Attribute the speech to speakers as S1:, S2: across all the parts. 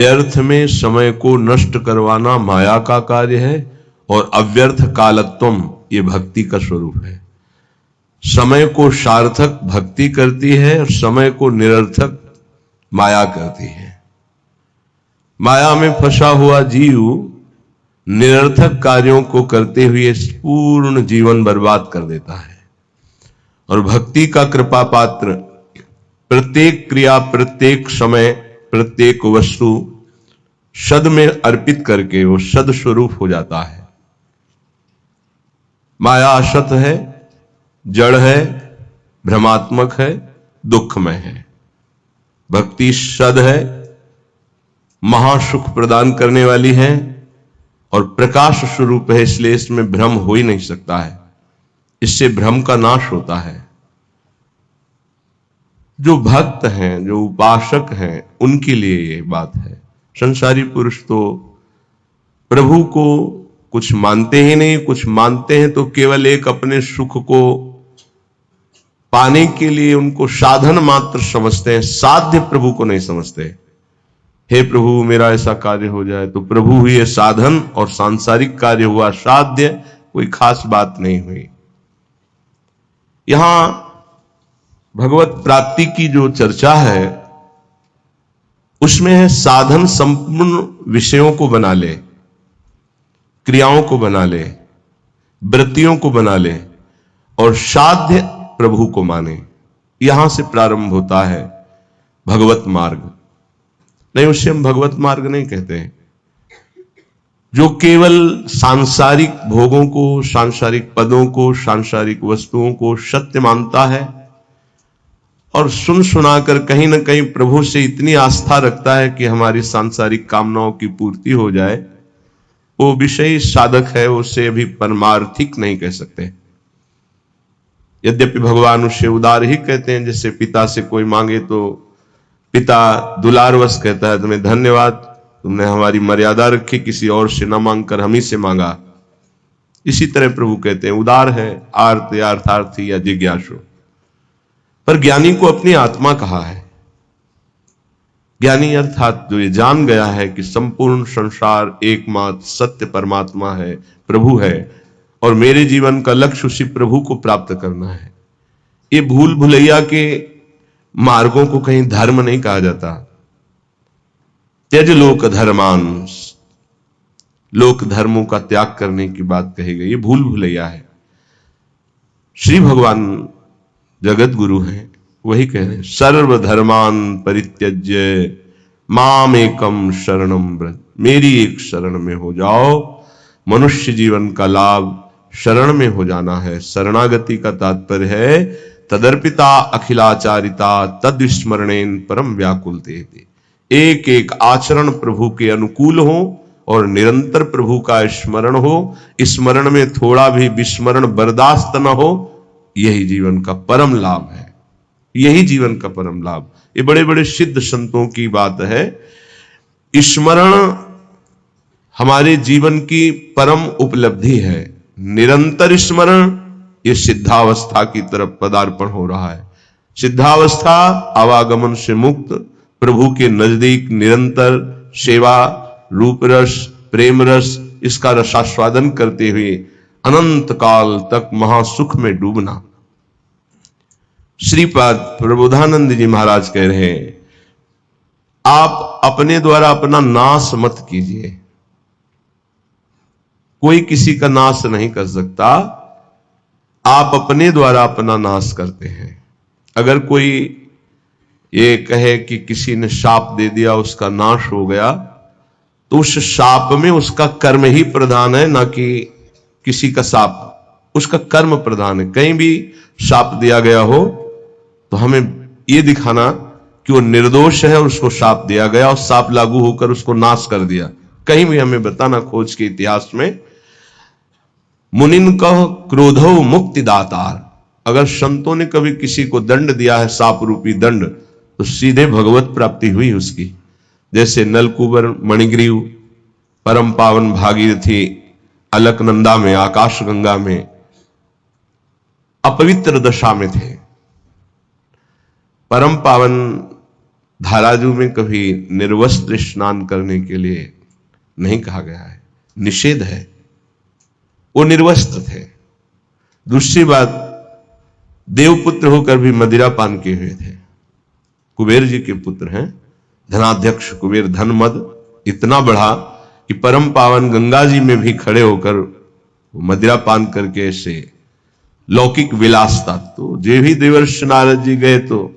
S1: व्यर्थ में समय को नष्ट करवाना माया का कार्य है और अव्यर्थ कालत्वम ये भक्ति का स्वरूप है। समय को सार्थक भक्ति करती है और समय को निरर्थक माया करती है। माया में फंसा हुआ जीव निरर्थक कार्यों को करते हुए पूर्ण जीवन बर्बाद कर देता है और भक्ति का कृपा पात्र प्रत्येक क्रिया, प्रत्येक समय, प्रत्येक वस्तु सद में अर्पित करके वो सद स्वरूप हो जाता है। माया असत है, जड़ है, भ्रमात्मक है, दुखमय है। भक्ति सद है, महासुख प्रदान करने वाली है और प्रकाश स्वरूप है, इसलिए इसमें भ्रम हो ही नहीं सकता है। इससे भ्रम का नाश होता है। जो भक्त हैं, जो उपासक हैं, उनके लिए ये बात है। संसारी पुरुष तो प्रभु को कुछ मानते ही नहीं, कुछ मानते हैं तो केवल एक अपने सुख को पाने के लिए उनको साधन मात्र समझते हैं, साध्य प्रभु को नहीं समझते। हे प्रभु मेरा ऐसा कार्य हो जाए, तो प्रभु हुए साधन और सांसारिक कार्य हुआ साध्य, कोई खास बात नहीं हुई। यहां भगवत प्राप्ति की जो चर्चा है उसमें है साधन संपूर्ण विषयों को बना ले, क्रियाओं को बना ले, वृत्तियों को बना ले और साध्य प्रभु को माने। यहां से प्रारंभ होता है भगवत मार्ग। नहीं, उसे हम भगवत मार्ग नहीं कहते हैं। जो केवल सांसारिक भोगों को, सांसारिक पदों को, सांसारिक वस्तुओं को सत्य मानता है और सुन सुनाकर कहीं ना कहीं प्रभु से इतनी आस्था रखता है कि हमारी सांसारिक कामनाओं की पूर्ति हो जाए, वो विषयी साधक है, उसे अभी परमार्थिक नहीं कह सकते। यद्यपि भगवान उसे उदार ही कहते हैं। जैसे पिता से कोई मांगे तो पिता दुलारवश कहता है, तुम्हें धन्यवाद, तुमने हमारी मर्यादा रखी, किसी और से न मांगकर हम ही से मांगा। इसी तरह प्रभु कहते हैं उदार है, आर्त या अर्थार्थी या जिज्ञासु। पर ज्ञानी को अपनी आत्मा कहा है। ज्ञानी अर्थात जो ये जान गया है कि संपूर्ण संसार एकमात्र सत्य परमात्मा है, प्रभु है और मेरे जीवन का लक्ष्य उसी प्रभु को प्राप्त करना है। ये भूल भुलैया के मार्गों को कहीं धर्म नहीं कहा जाता। त्यज लोक धर्मान, लोक धर्मों का त्याग करने की बात कही गई, ये भूल भुलैया है। श्री भगवान जगत गुरु हैं, वही कह रहे हैं सर्वधर्मान परित्यज्य माम एकम शरणम व्रज, मेरी एक शरण में हो जाओ। मनुष्य जीवन का लाभ शरण में हो जाना है। शरणागति का तात्पर्य है तदर्पिता अखिलाचारिता तद्विस्मरणेन परम व्याकुलते। एक एक आचरण प्रभु के अनुकूल हो और निरंतर प्रभु का स्मरण हो, स्मरण में थोड़ा भी विस्मरण बर्दाश्त न हो, यही जीवन का परम लाभ है। यही जीवन का परम लाभ। ये बड़े बड़े सिद्ध संतों की बात है। स्मरण हमारे जीवन की परम उपलब्धि है। निरंतर स्मरण ये सिद्धावस्था की तरफ पदार्पण हो रहा है। सिद्धावस्था आवागमन से मुक्त, प्रभु के नजदीक निरंतर सेवा, रूप रस, प्रेम रस, इसका रसास्वादन करते हुए अनंत काल तक महासुख में डूबना। श्रीपाद प्रबोधानंद जी महाराज कह रहे हैं आप अपने द्वारा अपना नाश मत कीजिए। कोई किसी का नाश नहीं कर सकता, आप अपने द्वारा अपना नाश करते हैं। अगर कोई ये कहे कि किसी ने शाप दे दिया उसका नाश हो गया, तो उस शाप में उसका कर्म ही प्रधान है, ना कि किसी का शाप। उसका कर्म प्रधान है। कहीं भी शाप दिया गया हो तो हमें ये दिखाना कि वो निर्दोष है और उसको शाप दिया गया और शाप लागू होकर उसको नाश कर दिया। कहीं भी हमें बताना खोज के इतिहास में। मुनिन कह क्रोधो मुक्ति दातार, अगर संतों ने कभी किसी को दंड दिया है, शाप रूपी दंड, तो सीधे भगवत प्राप्ति हुई उसकी। जैसे नलकुबर मणिग्रीव परम पावन भागीरथी अलकनंदा में, आकाश गंगा में अपवित्र दशा में थे। परम पावन धाराजू में कभी निर्वस्त्र स्नान करने के लिए नहीं कहा गया है, निषेध है। वो निर्वस्त्र थे। दूसरी बात, देवपुत्र होकर भी मदिरा पान किए हुए थे। कुबेर जी के पुत्र हैं, धनाध्यक्ष कुबेर। धन मद इतना बढ़ा कि परम पावन गंगा जी में भी खड़े होकर मदिरा पान करके ऐसे लौकिक विलासता। तो जे भी देवर्षि नारद जी गए तो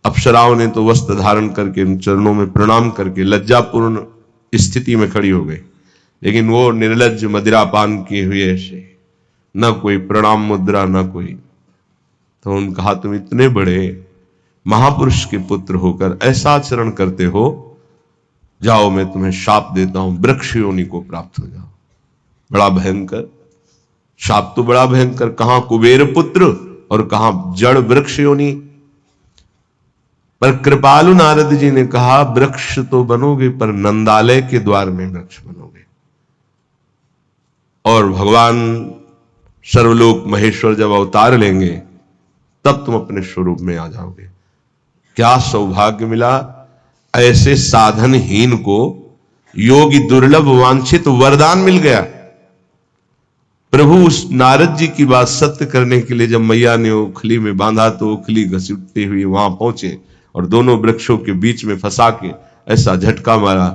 S1: अप्सराओं ने तो वस्त्र धारण करके उन चरणों में प्रणाम करके लज्जापूर्ण स्थिति में खड़ी हो गई, लेकिन वो निर्लज्ज मदिरा पान किए हुए ऐसे, न कोई प्रणाम मुद्रा न कोई। तो उन्होंने कहा, तुम इतने बड़े महापुरुष के पुत्र होकर ऐसा आचरण करते हो, जाओ मैं तुम्हें शाप देता हूं, वृक्ष योनि को प्राप्त हो जाओ। बड़ा भयंकर शाप, तो बड़ा भयंकर। कहां कुबेर पुत्र और कहां जड़ वृक्ष योनि। पर कृपालु नारद जी ने कहा, वृक्ष तो बनोगे पर नंदालय के द्वार में वृक्ष बनोगे, और भगवान सर्वलोक महेश्वर जब अवतार लेंगे तब तुम अपने स्वरूप में आ जाओगे। क्या सौभाग्य मिला, ऐसे साधनहीन को योगी दुर्लभ वांछित वरदान मिल गया। प्रभु उस नारद जी की बात सत्य करने के लिए जब मैया ने उखली में बांधा तो उखली घसीटते हुए वहां पहुंचे और दोनों वृक्षों के बीच में फंसा के ऐसा झटका मारा,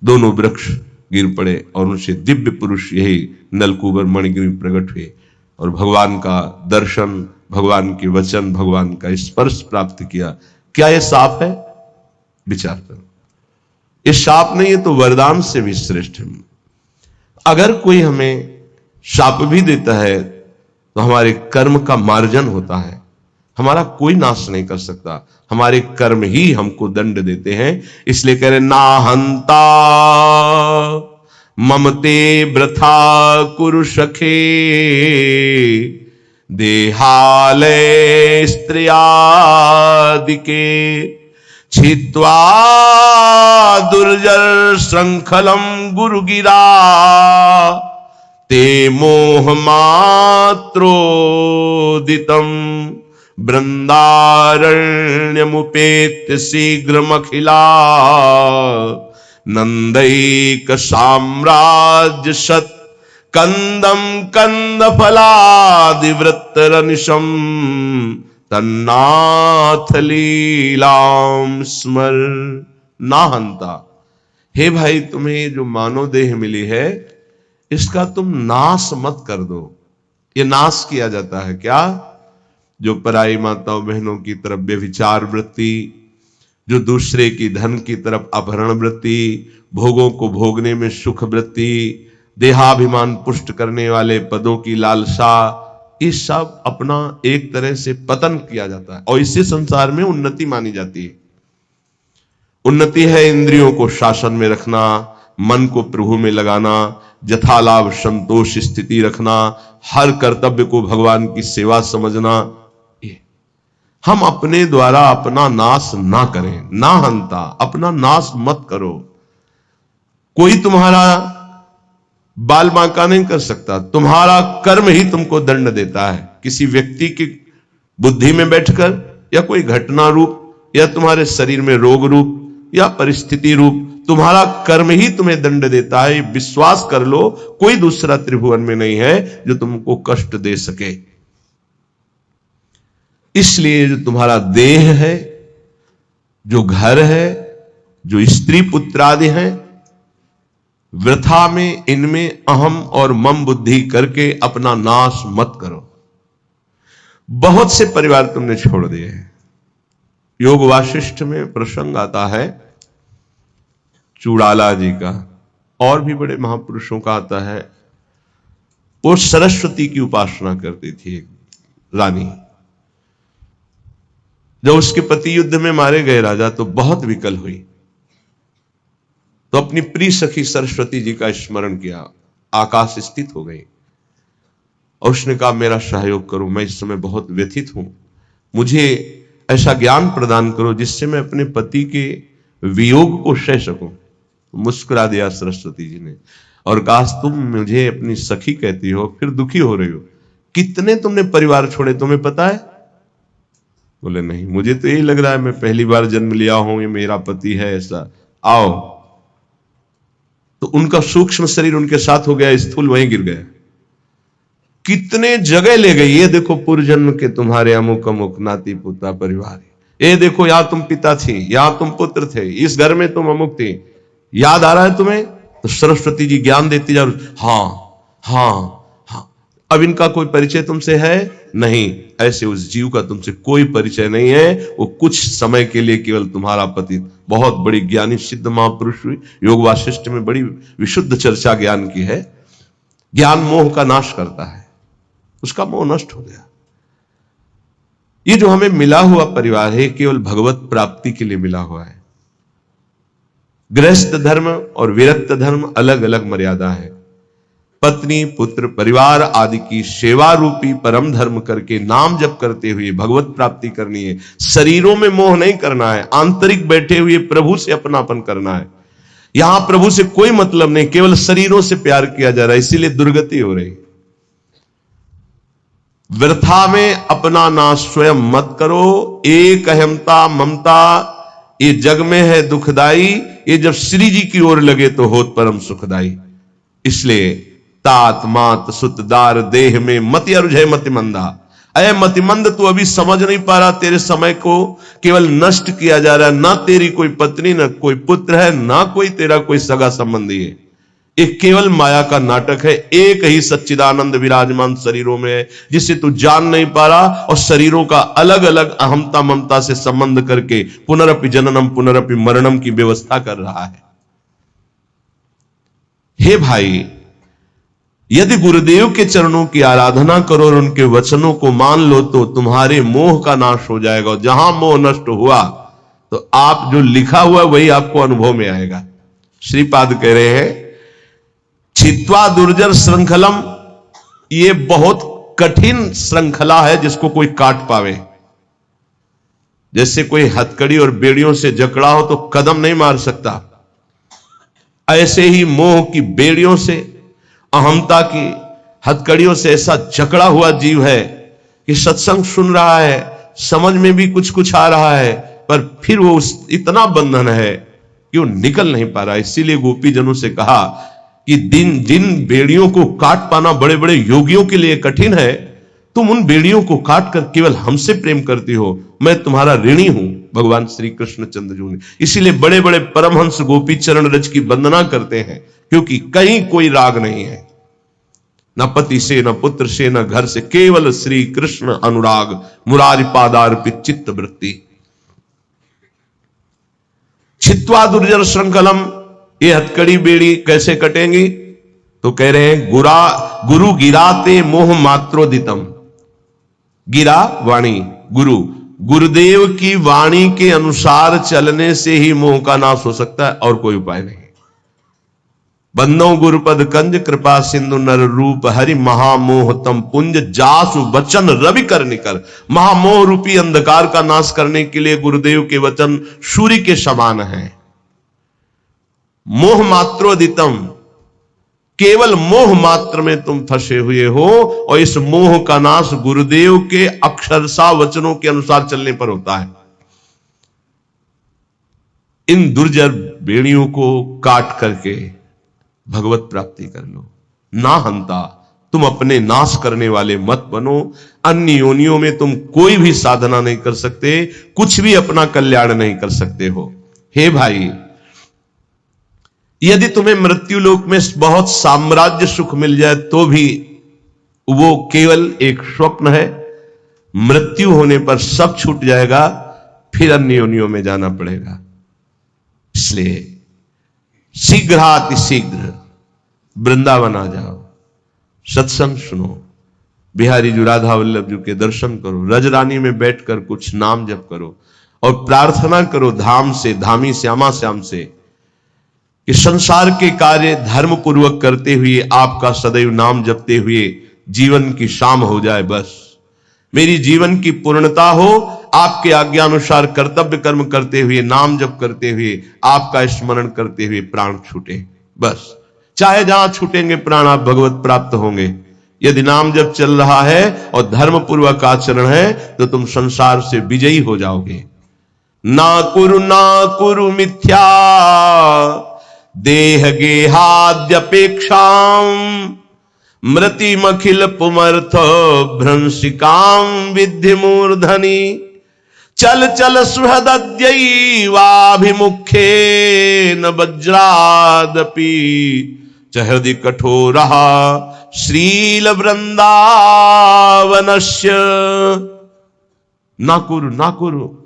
S1: दोनों वृक्ष गिर पड़े और उनसे दिव्य पुरुष यही नलकूबर मणिगिरी प्रकट हुए और भगवान का दर्शन, भगवान के वचन, भगवान का स्पर्श प्राप्त किया। क्या यह शाप है? विचार करो। ये शाप नहीं, है तो वरदान से भी श्रेष्ठ है। अगर कोई हमें शाप भी देता है तो हमारे कर्म का मार्जन होता है, हमारा कोई नाश नहीं कर सकता, हमारे कर्म ही हमको दंड देते हैं। इसलिए कह रहे, ना हंता ममते वृथा कुरु सखे, देहालय स्त्रियादिके, छित्वा दुर्जर श्रृंखलम गुरुगिरा, ते मोह मात्रोदितम वृंदारण्यमुपेत्य शीघ्रमखिला, नंदैक साम्राज्य सत कंदम कंद फलादिवृत्तरनिशम, तन्नाथ लीलाम स्मर। ना हंता, हे भाई तुम्हें जो मानव देह मिली है इसका तुम नाश मत कर दो। ये नाश किया जाता है क्या? जो पराई माताओं बहनों की तरफ व्यभिचार वृत्ति, जो दूसरे की धन की तरफ अपहरण वृत्ति, भोगों को भोगने में सुख वृत्ति, देहाभिमान पुष्ट करने वाले पदों की लालसा, ये सब अपना एक तरह से पतन किया जाता है और इससे संसार में उन्नति मानी जाती है। उन्नति है इंद्रियों को शासन में रखना, मन को प्रभु में लगाना, यथालाभ संतोष स्थिति रखना, हर कर्तव्य को भगवान की सेवा समझना। हम अपने द्वारा अपना नाश ना करें। ना हंता, अपना नाश मत करो। कोई तुम्हारा बाल बांका नहीं कर सकता, तुम्हारा कर्म ही तुमको दंड देता है। किसी व्यक्ति की बुद्धि में बैठकर या कोई घटना रूप या तुम्हारे शरीर में रोग रूप या परिस्थिति रूप तुम्हारा कर्म ही तुम्हें दंड देता है। विश्वास कर लो, कोई दूसरा त्रिभुवन में नहीं है जो तुमको कष्ट दे सके। इसलिए जो तुम्हारा देह है, जो घर है, जो स्त्री पुत्र आदि हैं, वृथा में इनमें अहम और मम बुद्धि करके अपना नाश मत करो। बहुत से परिवार तुमने छोड़ दिए हैं। योग वाशिष्ठ में प्रसंग आता है चूड़ाला जी का, और भी बड़े महापुरुषों का आता है। वो सरस्वती की उपासना करती थी एक रानी। जब उसके पति युद्ध में मारे गए राजा तो बहुत विकल हुई, तो अपनी प्रिय सखी सरस्वती जी का स्मरण किया, आकाश स्थित हो गई और उसने कहा, मेरा सहयोग करो, मैं इस समय बहुत व्यथित हूं, मुझे ऐसा ज्ञान प्रदान करो जिससे मैं अपने पति के वियोग को सह सकूं। मुस्कुरा दिया सरस्वती जी ने और कहा, तुम मुझे अपनी सखी कहती हो, फिर दुखी हो रही हो। कितने तुमने परिवार छोड़े तुम्हें पता है? बोले नहीं, मुझे तो यही लग रहा है, मैं पहली बार जन्म लिया हूं, ये मेरा पति है, ऐसा। आओ। तो उनका सूक्ष्म शरीर उनके साथ हो गया, स्थूल वहीं गिर गया। कितने जगह ले गई, ये देखो पूर्व जन्म के तुम्हारे अमुक अमुक नाती पोता परिवार, ये देखो यहां तुम पिता थी, यहां तुम पुत्र थे, इस घर में तुम अमुक थी, याद आ रहा है तुम्हें? तो सरस्वती जी ज्ञान देती जा, हाँ हाँ हाँ। अब इनका कोई परिचय तुमसे है नहीं, ऐसे उस जीव का तुमसे कोई परिचय नहीं है, वो कुछ समय के लिए केवल तुम्हारा पति। बहुत बड़ी ज्ञानी सिद्ध महापुरुष हुई, योग वासिष्ठ में बड़ी विशुद्ध चर्चा ज्ञान की है। ज्ञान मोह का नाश करता है, उसका मोह नष्ट हो गया। ये जो हमें मिला हुआ परिवार है, केवल भगवत प्राप्ति के लिए मिला हुआ है। गृहस्थ धर्म और विरक्त धर्म अलग अलग मर्यादा है। पत्नी पुत्र परिवार आदि की सेवा रूपी परम धर्म करके नाम जप करते हुए भगवत प्राप्ति करनी है। शरीरों में मोह नहीं करना है, आंतरिक बैठे हुए प्रभु से अपनापन करना है। यहां प्रभु से कोई मतलब नहीं, केवल शरीरों से प्यार किया जा रहा है, इसीलिए दुर्गति हो रही। वृथा में अपना नाश स्वयं मत करो, एक अहमता ममता ये जग में है दुखदाई, ये जब श्री जी की ओर लगे तो होत परम सुखदाई। इसलिए तात मात सुतदार देह में मति अरुझे मतिमंदा। अय मतिमंद, तू अभी समझ नहीं पा रहा, तेरे समय को केवल नष्ट किया जा रहा है। ना तेरी कोई पत्नी, ना कोई पुत्र है, ना कोई तेरा कोई सगा संबंधी है। एक केवल माया का नाटक है। एक ही सच्चिदानंद विराजमान शरीरों में है, जिसे तू जान नहीं पा रहा, और शरीरों का अलग अलग अहमता ममता से संबंध करके पुनरपि जननम पुनरपि मरणम की व्यवस्था कर रहा है। हे भाई, यदि गुरुदेव के चरणों की आराधना करो और उनके वचनों को मान लो तो तुम्हारे मोह का नाश हो जाएगा। और जहां मोह नष्ट हुआ तो आप जो लिखा हुआ वही आपको अनुभव में आएगा। श्रीपाद कह रहे हैं, छित्वा दुर्जर श्रृंखलम, ये बहुत कठिन श्रृंखला है जिसको कोई काट पावे। जैसे कोई हथकड़ी और बेड़ियों से जकड़ा हो तो कदम नहीं मार सकता, ऐसे ही मोह की बेड़ियों से, अहमता की हथकड़ियों से ऐसा जकड़ा हुआ जीव है कि सत्संग सुन रहा है, समझ में भी कुछ कुछ आ रहा है, पर फिर वो इतना बंधन है कि वो निकल नहीं पा रहा। इसीलिए गोपी जनों से कहा कि जिन बेड़ियों को काट पाना बड़े बड़े योगियों के लिए कठिन है, तुम उन बेड़ियों को काट कर केवल हमसे प्रेम करती हो, मैं तुम्हारा ऋणी हूं। भगवान श्री कृष्ण चंद्र जी ने इसीलिए बड़े बड़े परमहंस गोपी चरण रज की वंदना करते हैं, क्योंकि कहीं कोई राग नहीं है, न पति से, न पुत्र से, न घर से, केवल श्री कृष्ण अनुराग, मुरारी पादार्पित चित्त वृत्ति। छित्वा दुर्जर श्रृंखलम, ये हथकड़ी बेड़ी कैसे कटेंगी? तो कह रहे हैं, गुरु गिराते मोह मात्रोदितम। गिरा वाणी, गुरुदेव की वाणी के अनुसार चलने से ही मोह का नाश हो सकता है, और कोई उपाय नहीं। बंदो गुरुपद कंज कृपा सिंधु नर रूप हरि महामोह तम पुंज जासु वचन रवि कर निकर। महामोह रूपी अंधकार का नाश करने के लिए गुरुदेव के वचन सूर्य के समान है। मोह मात्रोदितम, केवल मोह मात्र में तुम फंसे हुए हो, और इस मोह का नाश गुरुदेव के अक्षरशः वचनों के अनुसार चलने पर होता है। इन दुर्जर बेड़ियों को काट करके भगवत प्राप्ति कर लो। ना हंता, तुम अपने नाश करने वाले मत बनो। अन्य योनियों में तुम कोई भी साधना नहीं कर सकते, कुछ भी अपना कल्याण नहीं कर सकते हो। हे भाई, यदि तुम्हें मृत्यु लोक में बहुत साम्राज्य सुख मिल जाए तो भी वो केवल एक स्वप्न है। मृत्यु होने पर सब छूट जाएगा, फिर अन्य योनियों में जाना पड़ेगा। इसलिए शीघ्रातिशीघ्र वृंदावन आ जाओ, सत्संग सुनो, बिहारी जी राधा वल्लभ जी के दर्शन करो, रजरानी में बैठकर कुछ नाम जप करो, और प्रार्थना करो धाम से, धामी श्यामा श्याम से, कि संसार के कार्य धर्म पूर्वक करते हुए आपका सदैव नाम जपते हुए जीवन की शाम हो जाए। बस मेरी जीवन की पूर्णता हो, आपके आज्ञानुसार कर्तव्य कर्म करते हुए, नाम जप करते हुए, आपका स्मरण करते हुए प्राण छूटे। बस चाहे जहां छूटेंगे प्राण, आप भगवत प्राप्त होंगे, यदि नाम जब चल रहा है और धर्म पूर्वक आचरण है तो तुम संसार से विजयी हो जाओगे। ना कुरु मिथ्या देह गेहाद्यपेक्षाम मृतिमखिल पुमर्थ भ्रंशिकाम विद्धि मूर्धनि चल चल सुहृदद्यैवाभिमुखे न वज्रादपि च हृदि कठोरः श्रील वृंदावनस्य। ना कुरु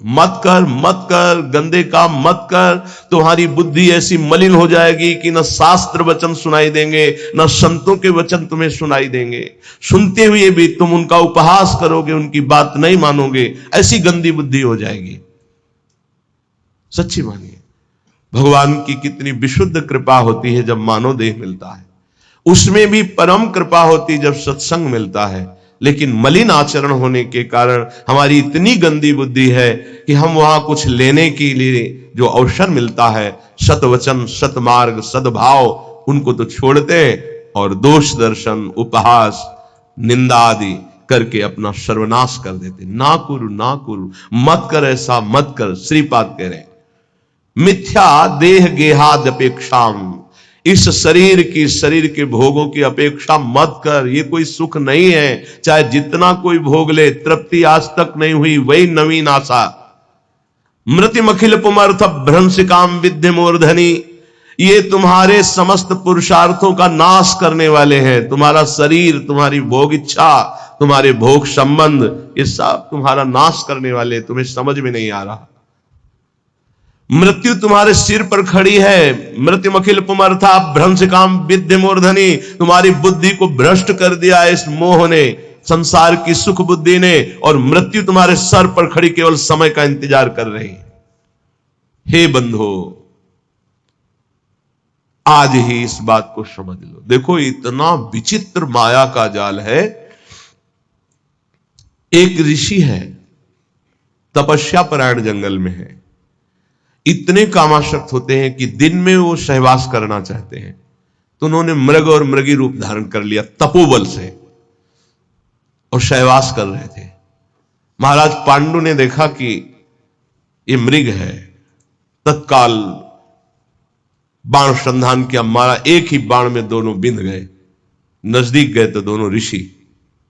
S1: मत कर, गंदे काम मत कर। तुम्हारी बुद्धि ऐसी मलिन हो जाएगी कि न शास्त्र वचन सुनाई देंगे, न संतों के वचन तुम्हें सुनाई देंगे। सुनते हुए भी तुम उनका उपहास करोगे, उनकी बात नहीं मानोगे, ऐसी गंदी बुद्धि हो जाएगी। सच्ची मानिए, भगवान की कितनी विशुद्ध कृपा होती है जब मानव देह मिलता है। उसमें भी परम कृपा होती जब सत्संग मिलता है। लेकिन मलिन आचरण होने के कारण हमारी इतनी गंदी बुद्धि है कि हम वहां कुछ लेने के लिए जो अवसर मिलता है, सतवचन, सतमार्ग, सद्भाव, उनको तो छोड़ते और दोष दर्शन, उपहास, निंदा आदि करके अपना सर्वनाश कर देते। ना कुरु मत कर, ऐसा मत कर। श्रीपाद कह रहे मिथ्या देह गेहाद अपेक्षाम, इस शरीर के भोगों की अपेक्षा मत कर। ये कोई सुख नहीं है, चाहे जितना कोई भोग ले, तृप्ति आज तक नहीं हुई, वही नवीन आशा। मृतिमखिल पुमर्थ भ्रंशिकाम विद्धि मूर्धनि, ये तुम्हारे समस्त पुरुषार्थों का नाश करने वाले हैं। तुम्हारा शरीर, तुम्हारी भोग इच्छा, तुम्हारे भोग संबंध, ये सब तुम्हारा नाश करने वाले, तुम्हें समझ में नहीं आ रहा। मृत्यु तुम्हारे सिर पर खड़ी है। मृत्युमखिल पुमर्था भ्रंशिकाम विद्धि मूर्धनि, तुम्हारी बुद्धि को भ्रष्ट कर दिया इस मोह ने, संसार की सुख बुद्धि ने, और मृत्यु तुम्हारे सर पर खड़ी केवल समय का इंतजार कर रही है। हे बंधो, आज ही इस बात को समझ लो। देखो, इतना विचित्र माया का जाल है। एक ऋषि है, तपस्या परायण जंगल में है। इतने कामासक्त होते हैं कि दिन में वो सहवास करना चाहते हैं, तो उन्होंने मृग और मृगी रूप धारण कर लिया तपोबल से, और सहवास कर रहे थे। महाराज पांडु ने देखा कि ये मृग है, तत्काल बाण संधान किया, मारा। एक ही बाण में दोनों बिंद गए। नजदीक गए तो दोनों ऋषि,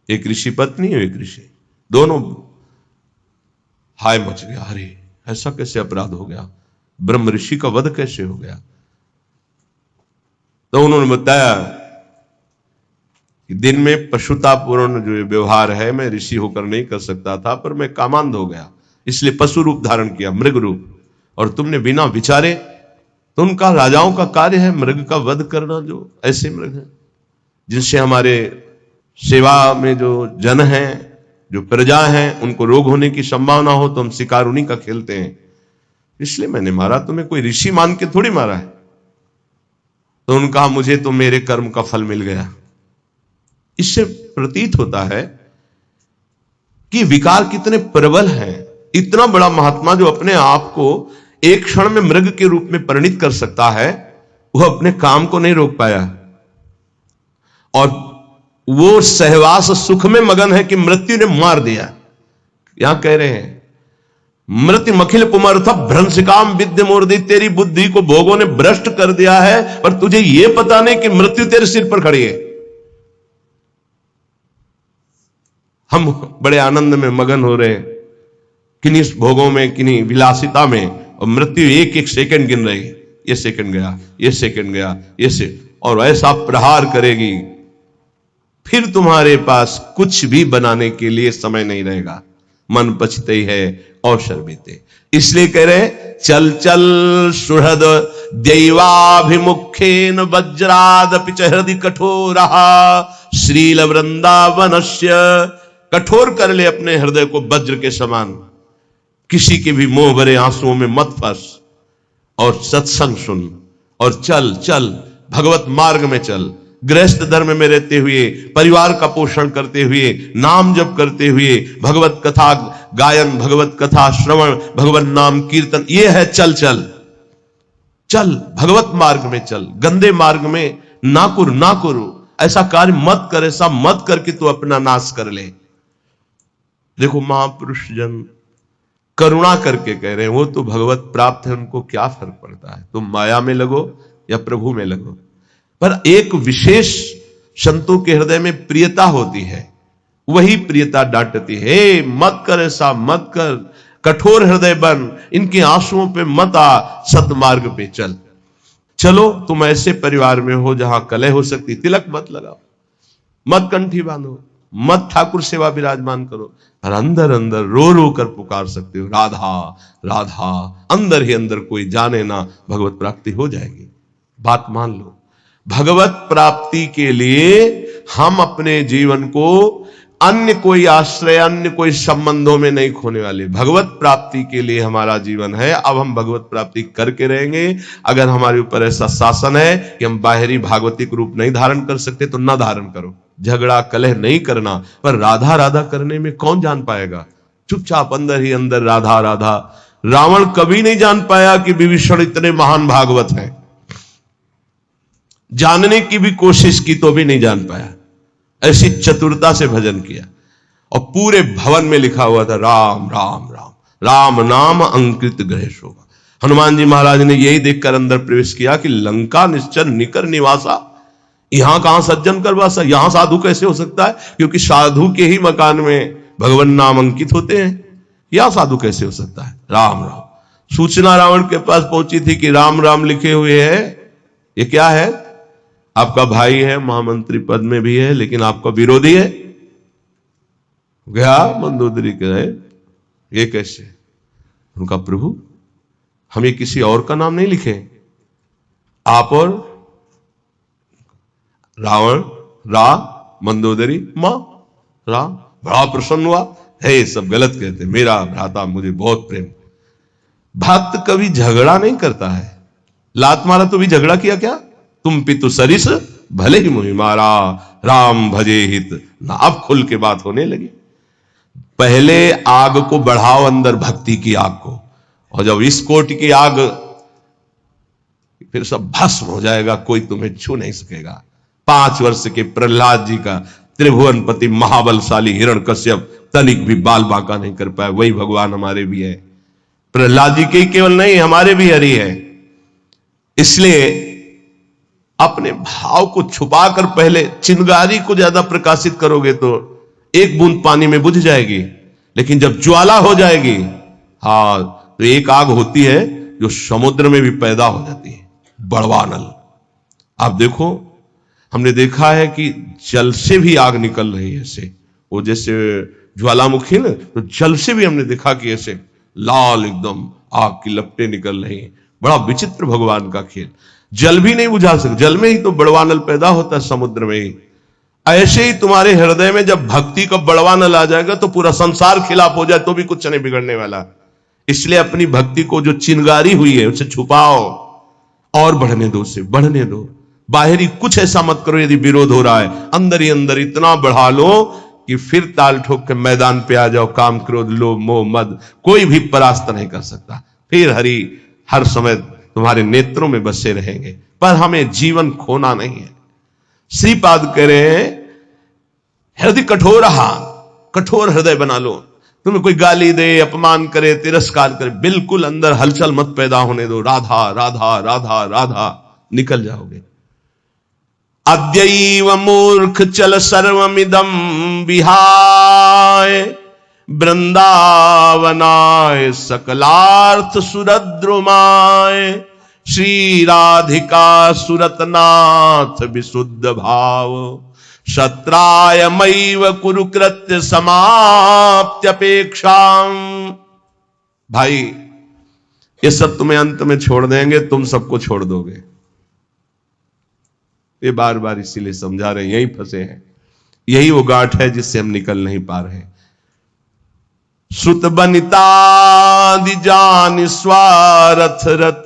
S1: एक ऋषि पत्नी और एक ऋषि, दोनों हाय मच गया। अरे ऐसा कैसे अपराध हो गया, ब्रह्म ऋषि का वध कैसे हो गया। तो उन्होंने बताया कि दिन में पशुतापूर्ण जो व्यवहार है, मैं ऋषि होकर नहीं कर सकता था, पर मैं कामांध हो गया, इसलिए पशु रूप धारण किया, मृग रूप। और तुमने बिना विचारे, तो उनका राजाओं का कार्य है मृग का वध करना। जो ऐसे मृग हैं जिनसे हमारे सेवा में जो जन हैं, जो प्रजा हैं, उनको रोग होने की संभावना हो, तो हम शिकार उन्हीं का खेलते हैं, इसलिए मैंने मारा। तुम्हें कोई ऋषि मान के थोड़ी मारा है। तो उन्होंने कहा, मुझे तो मेरे कर्म का फल मिल गया। इससे प्रतीत होता है कि विकार कितने प्रबल हैं। इतना बड़ा महात्मा जो अपने आप को एक क्षण में मृग के रूप में परिणित कर सकता है, वह अपने काम को नहीं रोक पाया, और वो सहवास सुख में मगन है कि मृत्यु ने मार दिया। यहां कह रहे हैं मृत्युमखिल पुमर्थ भ्रंशिकाम विद्धि मूर्धनि, तेरी बुद्धि को भोगों ने भ्रष्ट कर दिया है, पर तुझे यह पता नहीं कि मृत्यु तेरे सिर पर खड़ी है। हम बड़े आनंद में मगन हो रहे हैं, किन्हीं भोगों में, किन्हीं विलासिता में, और मृत्यु एक एक सेकंड गिन रही है। ये सेकंड गया, ये सेकंड गया, ये से, और ऐसा प्रहार करेगी, फिर तुम्हारे पास कुछ भी बनाने के लिए समय नहीं रहेगा। मन पछते ही है, अवसर बीते। इसलिए कह रहे चल चल सुहृद दैवाभिमुखेन वज्रादपि च हृदि कठोरः श्रील वृंदावनस्य। कठोर कर ले अपने हृदय को वज्र के समान, किसी के भी मोह भरे आंसुओं में मत फंस, और सत्संग सुन, और चल चल भगवत मार्ग में चल। गृहस्थ धर्म में रहते हुए, परिवार का पोषण करते हुए, नाम जप करते हुए, भगवत कथा गायन, भगवत कथा श्रवण, भगवत नाम कीर्तन, ये है चल चल चल। भगवत मार्ग में चल, गंदे मार्ग में ना कुरु। ऐसा कार्य मत कर, ऐसा मत कर कि तू अपना नाश कर ले। देखो महापुरुष जन करुणा करके कह रहे हैं, वो तो भगवत प्राप्त है, उनको क्या फर्क पड़ता है, तुम माया में लगो या प्रभु में लगो। पर एक विशेष संतों के हृदय में प्रियता होती है, वही प्रियता डांटती है, मत कर, ऐसा मत कर, कठोर हृदय बन, इनके आंसुओं पे मत आ, सतमार्ग पे चल। चलो तुम ऐसे परिवार में हो जहां कलह हो सकती, तिलक मत लगाओ, मत कंठी बांधो, मत ठाकुर सेवा विराजमान करो, और अंदर अंदर रो रो कर पुकार सकते हो, राधा राधा, अंदर ही अंदर, कोई जाने ना, भगवत प्राप्ति हो जाएगी। बात मान लो, भगवत प्राप्ति के लिए हम अपने जीवन को अन्य कोई आश्रय, अन्य कोई संबंधों में नहीं खोने वाले। भगवत प्राप्ति के लिए हमारा जीवन है। अब हम भगवत प्राप्ति करके रहेंगे। अगर हमारे ऊपर ऐसा शासन है कि हम बाहरी भागवतिक रूप नहीं धारण कर सकते तो ना धारण करो, झगड़ा कलह नहीं करना। पर राधा राधा करने में कौन जान पाएगा? चुपचाप अंदर ही अंदर राधा राधा। रावण कभी नहीं जान पाया कि विभीषण इतने महान भागवत हैं, जानने की भी कोशिश की तो भी नहीं जान पाया। ऐसी चतुरता से भजन किया, और पूरे भवन में लिखा हुआ था राम राम राम, राम नाम अंकित ग्रह शोभा। हनुमान जी महाराज ने यही देखकर अंदर प्रवेश किया कि लंका निश्चर निकर निवासा, यहां कहां सज्जन कर वासा, यहां साधु कैसे हो सकता है? क्योंकि साधु के ही मकान में भगवान नाम अंकित होते हैं, यहां साधु कैसे हो सकता है? राम राम। सूचना रावण के पास पहुंची थी कि राम राम लिखे हुए हैं, ये क्या है? आपका भाई है, महामंत्री पद में भी है, लेकिन आपका विरोधी है। गया मंदोदरी कहे, ये कैसे? उनका प्रभु, हम ये किसी और का नाम नहीं लिखे, आप और रावण, रा, मंदोदरी, मां, राम। बड़ा प्रसन्न हुआ, है सब गलत कहते, मेरा भ्राता मुझे बहुत प्रेम। भक्त कभी झगड़ा नहीं करता है। लात मारा तो भी झगड़ा किया क्या? तुम पितु सरिस भले ही मुहि मारा, राम भजे हित ना। अब खुल के बात होने लगी। पहले आग को बढ़ाओ, अंदर भक्ति की आग को, और जब इस कोट की आग, फिर सब भस्म हो जाएगा, कोई तुम्हें छू नहीं सकेगा। 5 वर्ष के प्रहलाद जी का त्रिभुवनपति महाबलशाली हिरण्यकश्यप तनिक भी बाल बांका नहीं कर पाए। वही भगवान हमारे भी है, प्रहलाद जी के केवल नहीं, हमारे भी हरि है। इसलिए अपने भाव को छुपाकर पहले चिंगारी को ज्यादा प्रकाशित करोगे तो एक बूंद पानी में बुझ जाएगी, लेकिन जब ज्वाला हो जाएगी, हाँ, तो एक आग होती है जो समुद्र में भी पैदा हो जाती है, बड़वानल। आप देखो, हमने देखा है कि जल से भी आग निकल रही है, ऐसे वो जैसे ज्वालामुखी ना, तो जल से भी हमने देखा कि ऐसे लाल एकदम आग की लपटें निकल रही हैं। बड़ा विचित्र भगवान का खेल। जल भी नहीं बुझा सकते, जल में ही तो बड़वानल पैदा होता है, समुद्र में ही। ऐसे ही तुम्हारे हृदय में जब भक्ति का बड़वानल आ जाएगा तो पूरा संसार खिलाफ हो जाए तो भी कुछ नहीं बिगड़ने वाला। इसलिए अपनी भक्ति को जो चिंगारी हुई है उसे छुपाओ और बढ़ने दो, उसे बढ़ने दो। बाहरी कुछ ऐसा मत करो, यदि विरोध हो रहा है अंदर ही अंदर इतना बढ़ा लो कि फिर ताल ठोक के मैदान पे आ जाओ। काम, क्रोध, लोभ, मोह, मद कोई भी परास्त नहीं कर सकता। फिर हरि हर समय तुम्हारे नेत्रों में बसे रहेंगे। पर हमें जीवन खोना नहीं है। श्रीपाद कह रहे हैं, हृदय कठोर, कठोर हृदय बना लो। तुम्हें कोई गाली दे, अपमान करे, तिरस्कार करे, बिल्कुल अंदर हलचल मत पैदा होने दो। राधा राधा राधा राधा, निकल जाओगे। अद्यैव मूर्ख चल सर्वमिदं विहाय, वृंदावनाय सकलार्थ सुरद्रुमाय, श्री राधिका सुरतनाथ विशुद्ध भाव, शत्राय मैव कुरुकृत्य समाप्त्यपेक्षा। भाई, ये सब तुम्हें अंत में छोड़ देंगे, तुम सबको छोड़ दोगे। ये बार बार इसीलिए समझा रहे हैं, यही फंसे हैं। यही वो गांठ है जिससे हम निकल नहीं पा रहे। श्रुत बनिता जान स्वारथ रत,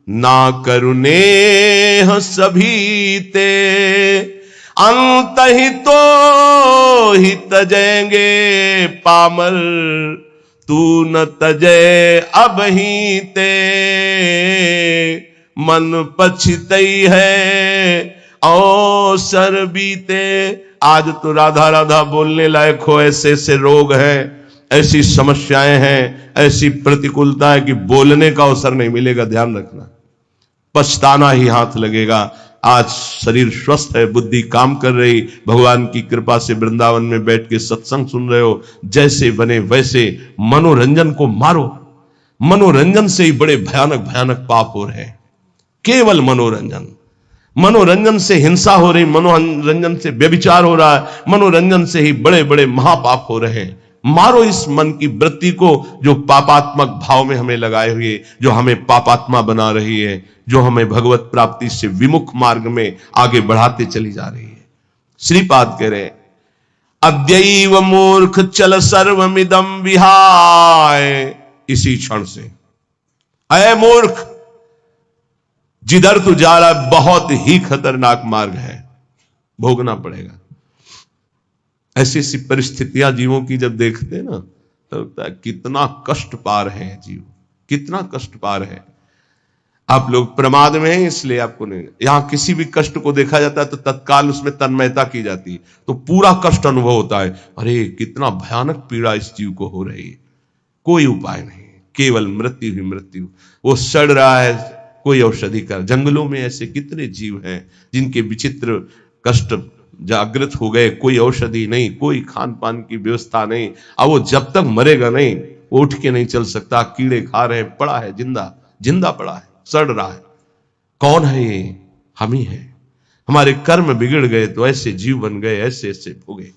S1: ना करुणे सभी ते, अंत ही तो ही तजेंगे पामर, तू न तजे अब ही ते। मन पछतई है अवसर बीते, आज तो राधा राधा बोलने लायक हो, ऐसे ऐसे रोग हैं, ऐसी समस्याएं हैं, ऐसी प्रतिकूलता है कि बोलने का अवसर नहीं मिलेगा। ध्यान रखना, पछताना ही हाथ लगेगा। आज शरीर स्वस्थ है, बुद्धि काम कर रही, भगवान की कृपा से वृंदावन में बैठ के सत्संग सुन रहे हो, जैसे बने वैसे मनोरंजन को मारो। मनोरंजन से ही बड़े भयानक भयानक पाप हो रहे हैं। केवल मनोरंजन, मनोरंजन से हिंसा हो रही, मनोरंजन से व्यभिचार हो रहा है, मनोरंजन से ही बड़े बड़े महापाप हो रहे हैं। मारो इस मन की वृत्ति को जो पापात्मक भाव में हमें लगाए हुए, जो हमें पापात्मा बना रही है, जो हमें भगवत प्राप्ति से विमुख मार्ग में आगे बढ़ाते चली जा रही है। श्रीपाद कह रहे, अद्यैव मूर्ख चल सर्वमिदं विहाय। इसी क्षण से, अय मूर्ख, जिधर तू जा रहा है बहुत ही खतरनाक मार्ग है, भोगना पड़ेगा। ऐसी ऐसी परिस्थितियां जीवों की जब देखते हैं ना, तो कितना कष्ट पार है जीव, कितना कष्ट पार है। आप लोग प्रमाद में हैं इसलिए आपको नहीं, यहां किसी भी कष्ट को देखा जाता है तो तत्काल उसमें तन्मयता की जाती है, तो पूरा कष्ट अनुभव होता है। अरे कितना भयानक पीड़ा इस जीव को हो रही है, कोई उपाय नहीं, केवल मृत्यु ही मृत्यु। वो सड़ रहा है, कोई औषधि कर। जंगलों में ऐसे कितने जीव हैं जिनके विचित्र कष्ट जागृत हो गए, कोई औषधि नहीं, कोई खान पान की व्यवस्था नहीं, अब वो जब तक मरेगा नहीं, उठ के नहीं चल सकता, कीड़े खा रहे, पड़ा है जिंदा, जिंदा पड़ा है, सड़ रहा है। कौन है ये? हम ही हैं। हमारे कर्म बिगड़ गए तो ऐसे जीव बन गए, ऐसे ऐसे भोगे।